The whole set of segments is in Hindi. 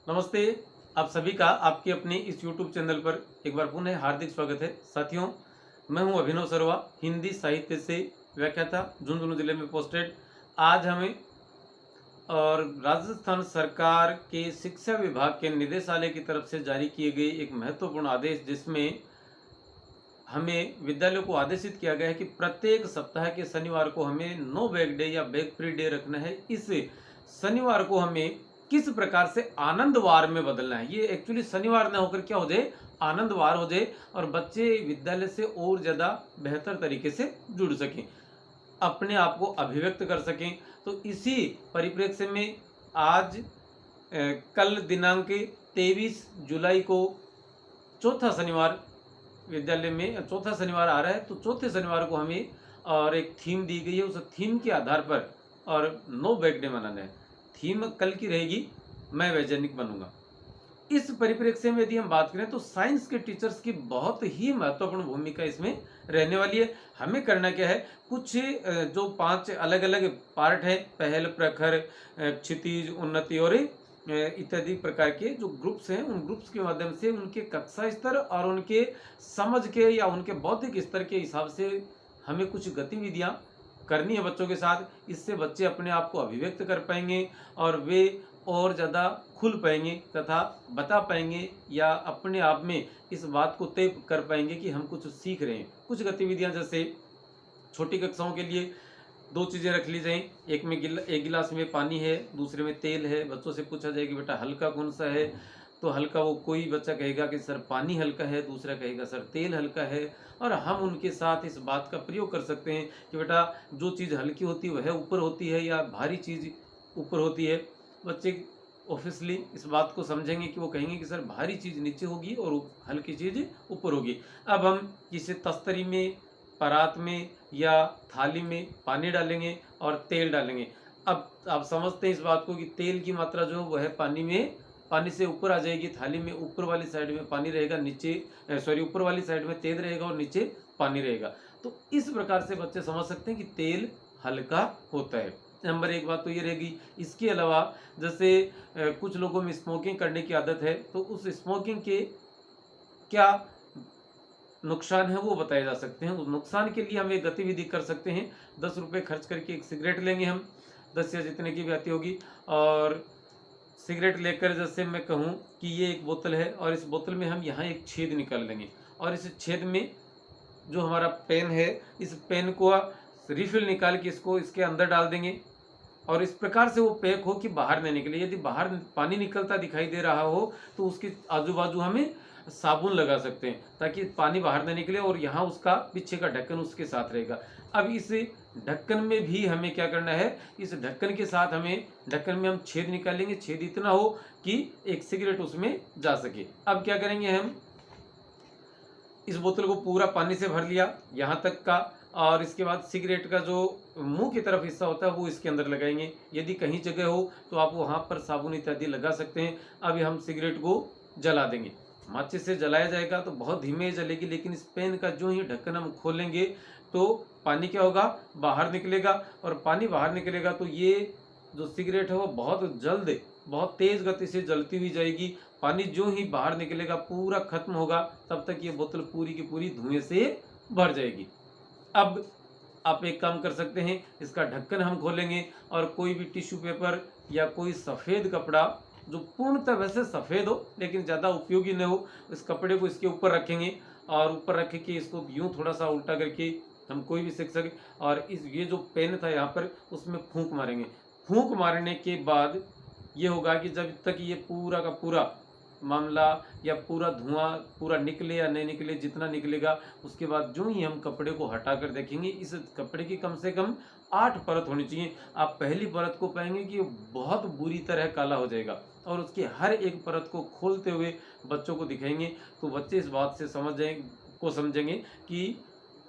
नमस्ते। आप सभी का आपके अपने इस YouTube चैनल पर एक बार पुनः हार्दिक स्वागत है। साथियों, मैं हूं अभिनव सर्वा, हिंदी साहित्य से व्याख्याता, झुंझुनू जिले में पोस्टेड। आज हमें और राजस्थान सरकार के शिक्षा विभाग के निदेशालय की तरफ से जारी किए गए एक महत्वपूर्ण आदेश, जिसमें हमें विद्यालयों को आदेशित किया गया है कि प्रत्येक सप्ताह के शनिवार को हमें नो बैग डे या बैग फ्री डे रखना है। इस शनिवार को हमें किस प्रकार से आनंदवार में बदलना है। ये एक्चुअली शनिवार ना होकर क्या हो जाए, आनंदवार हो जाए और बच्चे विद्यालय से और ज़्यादा बेहतर तरीके से जुड़ सकें, अपने आप को अभिव्यक्त कर सकें। तो इसी परिप्रेक्ष्य में आज कल दिनांक 23 जुलाई को चौथा शनिवार विद्यालय में चौथा शनिवार आ रहा है, तो चौथे शनिवार को हमें और एक थीम दी गई है। उस थीम के आधार पर और नो बैग डे मनाना है। थीम कल की रहेगी, मैं वैज्ञानिक बनूंगा। इस परिप्रेक्ष्य में यदि हम बात करें तो साइंस के टीचर्स की बहुत ही महत्वपूर्ण भूमिका इसमें रहने वाली है। हमें करना क्या है, कुछ जो 5 अलग अलग पार्ट है, पहल, प्रखर, क्षितिज, उन्नति और इत्यादि प्रकार के जो ग्रुप्स हैं, उन ग्रुप्स के माध्यम से उनके कक्षा स्तर और उनके समझ के या उनके बौद्धिक स्तर के हिसाब से हमें कुछ गतिविधियां करनी है बच्चों के साथ। इससे बच्चे अपने आप को अभिव्यक्त कर पाएंगे और वे और ज़्यादा खुल पाएंगे तथा बता पाएंगे या अपने आप में इस बात को तय कर पाएंगे कि हम कुछ सीख रहे हैं। कुछ गतिविधियां जैसे छोटी कक्षाओं के लिए 2 चीज़ें रख ली जाएँ। एक गिलास में पानी है, दूसरे में तेल है। बच्चों से पूछा जाए कि बेटा हल्का कौन सा है, तो हल्का वो कोई बच्चा कहेगा कि सर पानी हल्का है, दूसरा कहेगा सर तेल हल्का है। और हम उनके साथ इस बात का प्रयोग कर सकते हैं कि बेटा जो चीज़ हल्की होती है वह ऊपर होती है या भारी चीज़ ऊपर होती है। बच्चे ऑब्वियसली इस बात को समझेंगे कि वो कहेंगे कि सर भारी चीज़ नीचे होगी और हल्की चीज़ ऊपर होगी। अब हम किसी तस्तरी में, परात में या थाली में पानी डालेंगे और तेल डालेंगे। अब आप समझते हैं इस बात को कि तेल की मात्रा जो है वह पानी से ऊपर आ जाएगी। थाली में ऊपर वाली साइड में पानी रहेगा, ऊपर वाली साइड में तेल रहेगा और नीचे पानी रहेगा। तो इस प्रकार से बच्चे समझ सकते हैं कि तेल हल्का होता है। नंबर 1 बात तो ये रहेगी। इसके अलावा जैसे कुछ लोगों में स्मोकिंग करने की आदत है, तो उस स्मोकिंग के क्या नुकसान है वो बताए जा सकते हैं। उस नुकसान के लिए हम एक गतिविधि कर सकते हैं। 10 रुपये खर्च करके एक सिगरेट लेंगे हम, 10 या जितने की भी आती होगी। और सिगरेट लेकर जैसे मैं कहूँ कि ये एक बोतल है और इस बोतल में हम यहाँ एक छेद निकाल लेंगे और इस छेद में जो हमारा पेन है, इस पेन को रिफिल निकाल के इसको इसके अंदर डाल देंगे और इस प्रकार से वो पैक हो कि बाहर नहीं निकले। यदि बाहर पानी निकलता दिखाई दे रहा हो तो उसके आजू बाजू हमें साबुन लगा सकते हैं ताकि पानी बाहर न निकले और यहाँ उसका पीछे का ढक्कन उसके साथ रहेगा। अब इस ढक्कन में भी हमें क्या करना है, इस ढक्कन के साथ ढक्कन में हम छेद निकालेंगे। छेद इतना हो कि एक सिगरेट उसमें जा सके। अब क्या करेंगे, हम इस बोतल को पूरा पानी से भर लिया यहाँ तक का और इसके बाद सिगरेट का जो मुंह की तरफ हिस्सा होता है वो इसके अंदर लगाएंगे। यदि कहीं जगह हो तो आप वहाँ पर साबुन इत्यादि लगा सकते हैं। अब हम सिगरेट को जला देंगे। माचिस से जलाया जाएगा तो बहुत धीमे जलेगी, लेकिन इस पेन का जो ही ढक्कन हम खोलेंगे तो पानी क्या होगा, बाहर निकलेगा। और पानी बाहर निकलेगा तो ये जो सिगरेट है वो बहुत जल्द, बहुत तेज गति से जलती हुई जाएगी। पानी जो ही बाहर निकलेगा पूरा खत्म होगा, तब तक ये बोतल पूरी की पूरी धुएं से भर जाएगी। अब आप एक काम कर सकते हैं, इसका ढक्कन हम खोलेंगे और कोई भी टिश्यू पेपर या कोई सफ़ेद कपड़ा जो पूर्णतः वैसे सफ़ेद हो लेकिन ज़्यादा उपयोगी न हो, इस कपड़े को इसके ऊपर रखेंगे और ऊपर रख के इसको यूँ थोड़ा सा उल्टा करके हम कोई भी सीख सके और ये जो पेन था यहाँ पर उसमें फूंक मारेंगे। फूंक मारने के बाद ये होगा कि जब तक ये पूरा का पूरा मामला या पूरा धुआं पूरा निकले या नहीं निकले, जितना निकलेगा उसके बाद जो ही हम कपड़े को हटा कर देखेंगे, इस कपड़े की कम से कम 8 परत होनी चाहिए। आप पहली परत को पाएंगे कि बहुत बुरी तरह काला हो जाएगा और उसके हर एक परत को खोलते हुए बच्चों को दिखाएंगे तो बच्चे इस बात से समझेंगे कि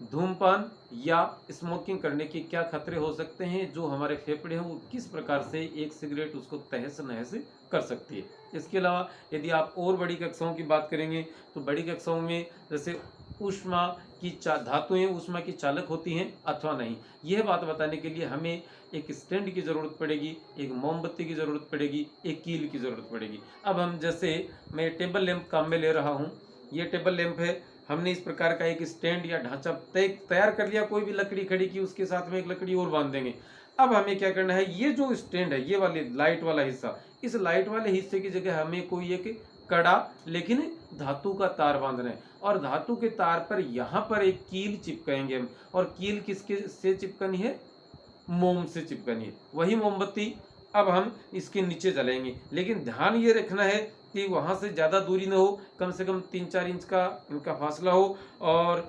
धूमपान या स्मोकिंग करने के क्या खतरे हो सकते हैं, जो हमारे फेफड़े हैं वो किस प्रकार से एक सिगरेट उसको तहस नहस कर सकती है। इसके अलावा यदि आप और बड़ी कक्षाओं की बात करेंगे तो बड़ी कक्षाओं में जैसे ऊष्मा की धातुएं ऊष्मा की चालक होती हैं अथवा नहीं। यह बात बताने के लिए हमें एक स्टैंड की ज़रूरत पड़ेगी, एक मोमबत्ती की ज़रूरत पड़ेगी, एक कील की ज़रूरत पड़ेगी। अब हम जैसे मैं टेबल लैंप काम में ले रहा हूँ, ये टेबल लैंप है। हमने इस प्रकार का एक स्टैंड या ढांचा तैयार कर लिया, कोई भी लकड़ी खड़ी की, उसके साथ में एक लकड़ी और बांध देंगे। अब हमें क्या करना है, ये जो स्टैंड है, ये वाली लाइट वाला हिस्सा, इस लाइट वाले हिस्से की जगह हमें कोई एक कड़ा लेकिन धातु का तार बांधना है, और धातु के तार पर यहाँ पर एक कील चिपकाएंगे हम। और कील किसके से चिपकानी है, मोम से चिपकानी है, वही मोमबत्ती अब हम इसके नीचे जलाएंगे। लेकिन ध्यान ये रखना है कि वहाँ से ज़्यादा दूरी न हो, कम से कम 3-4 इंच का इनका फासला हो। और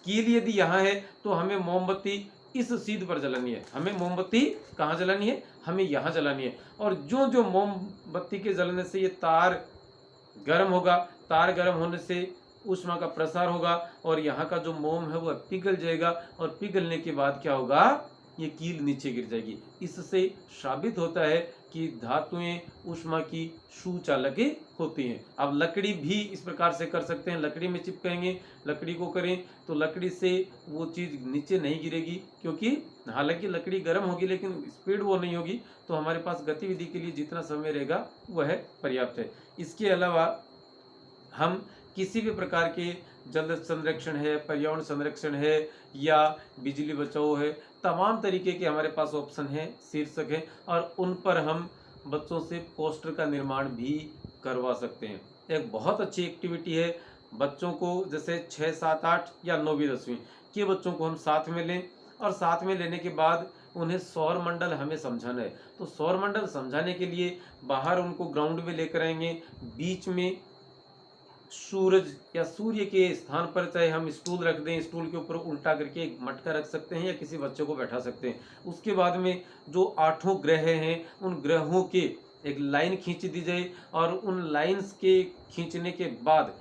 कील यदि यहाँ है तो हमें मोमबत्ती इस सीध पर जलानी है। हमें मोमबत्ती कहाँ जलानी है, हमें यहाँ जलानी है। और जो जो मोमबत्ती के जलने से ये तार गर्म होगा, तार गर्म होने से ऊष्मा का प्रसार होगा, और यहाँ का जो मोम है वह पिघल जाएगा, और पिघलने के बाद क्या होगा, ये कील नीचे गिर जाएगी। इससे साबित होता है कि धातुएं ऊष्मा की सुचालक होती हैं। अब लकड़ी भी इस प्रकार से कर सकते हैं, लकड़ी में चिपकाएंगे, लकड़ी को करें तो लकड़ी से वो चीज़ नीचे नहीं गिरेगी, क्योंकि हालांकि लकड़ी गर्म होगी लेकिन स्पीड वो नहीं होगी। तो हमारे पास गतिविधि के लिए जितना समय रहेगा वह पर्याप्त है। इसके अलावा हम किसी भी प्रकार के जल संरक्षण है, पर्यावरण संरक्षण है, या बिजली बचाओ है, तमाम तरीके के हमारे पास ऑप्शन हैं, शीर्षक हैं, और उन पर हम बच्चों से पोस्टर का निर्माण भी करवा सकते हैं। एक बहुत अच्छी एक्टिविटी है। बच्चों को जैसे 6, 7, 8 या 9वीं 10वीं के बच्चों को हम साथ में लें, और साथ में लेने के बाद उन्हें सौर मंडल हमें समझाना है। तो सौर मंडल समझाने के लिए बाहर उनको ग्राउंड में लेकर आएंगे, बीच में सूरज या सूर्य के स्थान पर चाहे हम स्टूल रख दें, स्टूल के ऊपर उल्टा करके एक मटका रख सकते हैं, या किसी बच्चे को बैठा सकते हैं। उसके बाद में जो 8 ग्रह हैं, उन ग्रहों के एक लाइन खींच दी जाए, और उन लाइंस के खींचने के बाद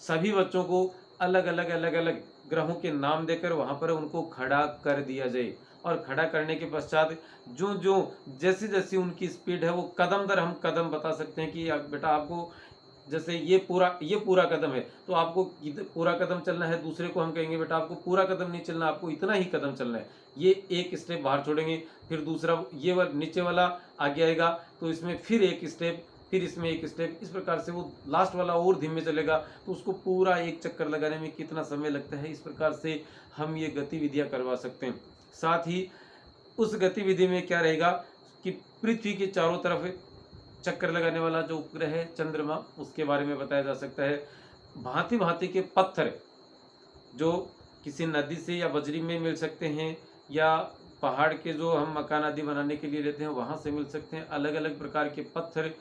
सभी बच्चों को अलग अलग ग्रहों के नाम देकर वहाँ पर उनको खड़ा कर दिया जाए। और खड़ा करने के पश्चात जो जो जैसी जैसी उनकी स्पीड है, वो कदम दर हम कदम बता सकते हैं कि बेटा आपको जैसे ये पूरा कदम है तो आपको पूरा कदम चलना है। दूसरे को हम कहेंगे बेटा आपको पूरा कदम नहीं चलना, आपको इतना ही कदम चलना है। ये एक स्टेप बाहर छोड़ेंगे, फिर दूसरा ये नीचे वाला आगे आएगा तो इसमें फिर एक स्टेप, फिर इसमें एक स्टेप, इस प्रकार से वो लास्ट वाला और धीमे चलेगा। तो उसको पूरा एक चक्कर लगाने में कितना समय लगता है, इस प्रकार से हम ये गतिविधियां करवा सकते हैं। साथ ही उस गतिविधि में क्या रहेगा कि पृथ्वी के चारों तरफ चक्कर लगाने वाला जो उपग्रह है चंद्रमा, उसके बारे में बताया जा सकता है। भांति भांति के पत्थर जो किसी नदी से या बजरी में मिल सकते हैं, या पहाड़ के जो हम मकान आदि बनाने के लिए लेते हैं वहाँ से मिल सकते हैं। अलग अलग प्रकार के पत्थर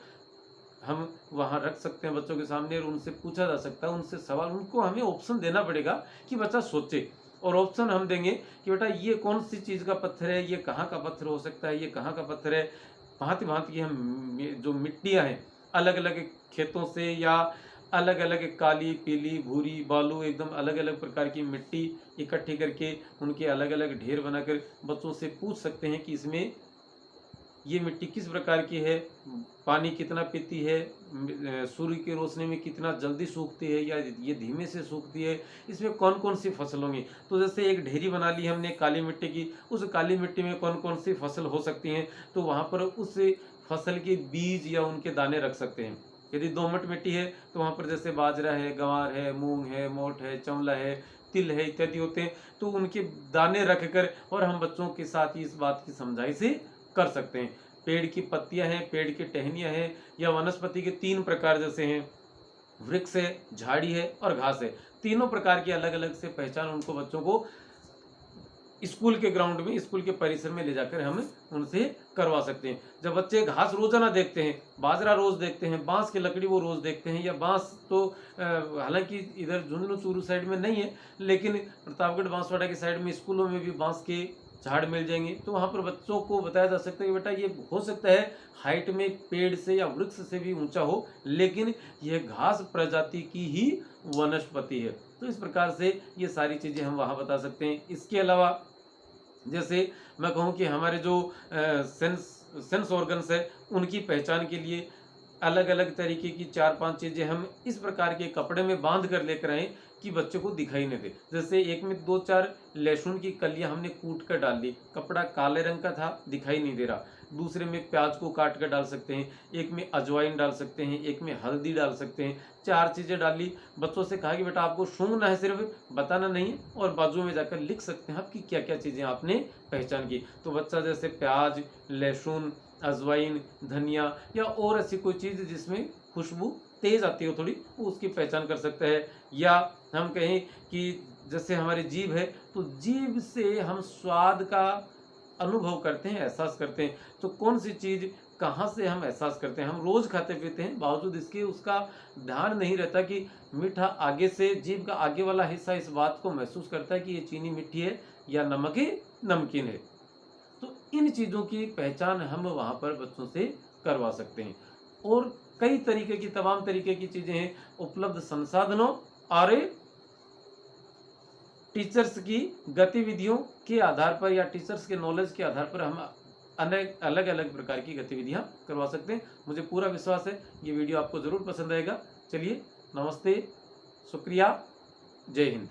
हम वहाँ रख सकते हैं बच्चों के सामने, और उनसे पूछा जा सकता है, उनसे सवाल, उनको हमें ऑप्शन देना पड़ेगा कि बच्चा सोचे। और ऑप्शन हम देंगे कि बेटा ये कौन सी चीज़ का पत्थर है, ये कहाँ का पत्थर हो सकता है, ये कहाँ का पत्थर है। भांति भांति की हम जो मिट्टियाँ हैं अलग अलग खेतों से, या अलग अलग काली, पीली, भूरी, बालू, एकदम अलग अलग प्रकार की मिट्टी इकट्ठी करके उनके अलग अलग ढेर बनाकर बच्चों से पूछ सकते हैं कि इसमें ये मिट्टी किस प्रकार की है, पानी कितना पीती है, सूर्य की रोशनी में कितना जल्दी सूखती है या ये धीमे से सूखती है, इसमें कौन कौन सी फसल होंगी। तो जैसे एक ढेरी बना ली हमने काली मिट्टी की, उस काली मिट्टी में कौन कौन सी फसल हो सकती हैं, तो वहाँ पर उस फसल के बीज या उनके दाने रख सकते हैं। यदि दोमट मिट्टी है तो वहाँ पर जैसे बाजरा है, गंवार है, मूंग है, मोठ है, चंवला है, तिल है इत्यादि होते हैं, तो उनके दाने रख कर और हम बच्चों के साथ ही इस बात की समझाई से कर सकते हैं। पेड़ की पत्तियां हैं, पेड़ की टहनियां हैं, या वनस्पति के 3 प्रकार जैसे हैं, वृक्ष है, झाड़ी है और घास है। तीनों प्रकार की अलग अलग से पहचान उनको बच्चों को स्कूल के ग्राउंड में, स्कूल के परिसर में ले जाकर हम उनसे करवा सकते हैं। जब बच्चे घास रोजाना देखते हैं, बाजरा रोज देखते हैं, बांस की लकड़ी वो रोज देखते हैं, या बांस तो हालांकि इधर झुंझुनू चूरू साइड में नहीं है, लेकिन प्रतापगढ़ बांसवाड़ा के साइड में स्कूलों में भी बांस के झाड़ मिल जाएंगे। तो वहाँ पर बच्चों को बताया जा सकता है कि बेटा ये हो सकता है हाइट में पेड़ से या वृक्ष से भी ऊंचा हो, लेकिन यह घास प्रजाति की ही वनस्पति है। तो इस प्रकार से ये सारी चीज़ें हम वहाँ बता सकते हैं। इसके अलावा जैसे मैं कहूँ कि हमारे जो सेंस ऑर्गन्स है, उनकी पहचान के लिए अलग अलग तरीके की 4-5 चीज़ें हम इस प्रकार के कपड़े में बांध कर लेकर आए कि बच्चे को दिखाई नहीं दे। जैसे एक में 2-4 लहसुन की कलियां हमने कूट कर डाल दी, कपड़ा काले रंग का था, दिखाई नहीं दे रहा। दूसरे में प्याज को काट कर डाल सकते हैं, एक में अजवाइन डाल सकते हैं, एक में हल्दी डाल सकते हैं। 4 चीज़ें डाली, बच्चों से कहा कि बेटा आपको सूंघना है, सिर्फ बताना नहीं है, और बाजू में जाकर लिख सकते हैं आप कि क्या क्या चीज़ें आपने पहचान की। तो बच्चा जैसे प्याज, लहसुन, अजवाइन, धनिया या और ऐसी कोई चीज़ जिसमें खुशबू तेज आती हो थोड़ी, वो उसकी पहचान कर सकता है। या हम कहें कि जैसे हमारी जीभ है, तो जीभ से हम स्वाद का अनुभव करते हैं, एहसास करते हैं। तो कौन सी चीज़ कहाँ से हम एहसास करते हैं? हम रोज़ खाते पीते हैं, बावजूद इसके उसका ध्यान नहीं रहता कि मीठा आगे से, जीभ का आगे वाला हिस्सा इस बात को महसूस करता है कि ये चीनी मीठी है या नमक है, नमकीन है। तो इन चीज़ों की पहचान हम वहाँ पर बच्चों से करवा सकते हैं। और कई तरीके की, तमाम तरीके की चीज़ें हैं, उपलब्ध संसाधनों और टीचर्स की गतिविधियों के आधार पर या टीचर्स के नॉलेज के आधार पर हम अनेक अलग अलग प्रकार की गतिविधियां करवा सकते हैं। मुझे पूरा विश्वास है ये वीडियो आपको ज़रूर पसंद आएगा। चलिए, नमस्ते, शुक्रिया, जय हिंद।